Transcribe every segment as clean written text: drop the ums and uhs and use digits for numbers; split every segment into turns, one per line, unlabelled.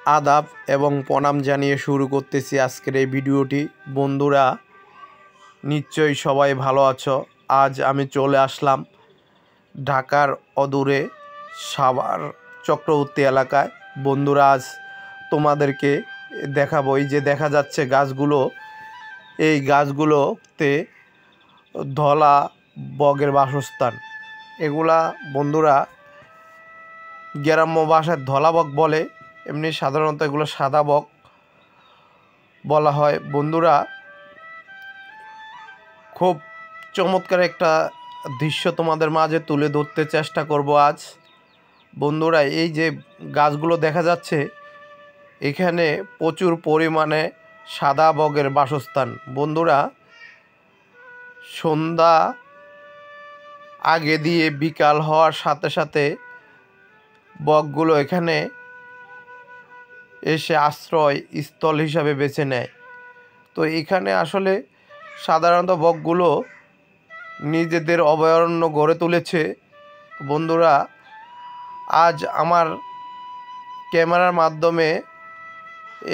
আদাব এবং প্রণাম জানিয়ে শুরু করতেছি আজকের এই ভিডিওটি। বন্ধুরা, নিশ্চয়ই সবাই ভালো আছো। আজ আমি চলে আসলাম ঢাকার অদূরে সাভার চক্রবর্তী এলাকায়। বন্ধুরা, আজ তোমাদেরকে দেখাবো, এই যে দেখা যাচ্ছে গাছগুলো, এই গাছগুলোতে ধলা বগের বাসস্থান। এগুলা বন্ধুরা গ্রাম্য ভাষায় ধলা বগ বলে, এমনি সাধারণত এগুলো সাদা বক বলা হয়। বন্ধুরা, খুব চমৎকার একটা দৃশ্য তোমাদের মাঝে তুলে ধরতে চেষ্টা করব আজ। বন্ধুরা, এই যে গাছগুলো দেখা যাচ্ছে, এখানে প্রচুর পরিমাণে সাদা বগের বাসস্থান। বন্ধুরা, সন্ধ্যা আগে দিয়ে বিকাল হওয়ার সাথে সাথে বকগুলো এখানে এসে আশ্রয় স্থল হিসাবে বেছে নেয়। তো এখানে আসলে সাধারণত বকগুলো নিজেদের অভয়ারণ্য গড়ে তুলেছে। বন্ধুরা, আজ আমার ক্যামেরার মাধ্যমে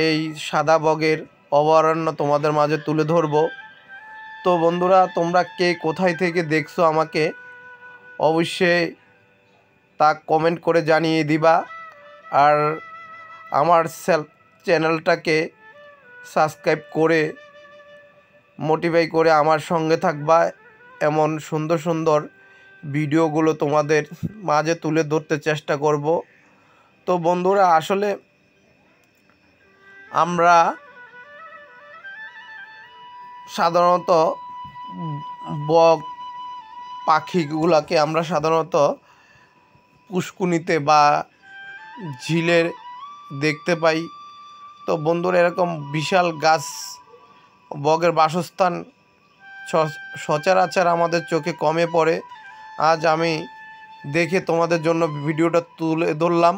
এই সাদা বগের অভয়ারণ্য তোমাদের মাঝে তুলে ধরব। তো বন্ধুরা, তোমরা কে কোথায় থেকে দেখছো আমাকে অবশ্যই তা কমেন্ট করে জানিয়ে দিবা। আর আমার চ্যানেলটাকে সাবস্ক্রাইব করে মোটিভেট করে আমার সঙ্গে থাকবা। এমন সুন্দর সুন্দর ভিডিওগুলো তোমাদের মাঝে তুলে ধরতে চেষ্টা করব। তো বন্ধুরা, আসলে আমরা সাধারণত বক পাখিগুলোকে আমরা সাধারণত পুষ্কুনিতে বা ঝিলের দেখতে পাই। তো বন্ধুরা, এরকম বিশাল গাছ বগের বাসস্থান সচরাচর আমাদের চোখে কমে পড়ে। আজ আমি দেখে তোমাদের জন্য ভিডিওটা তুলে ধরলাম।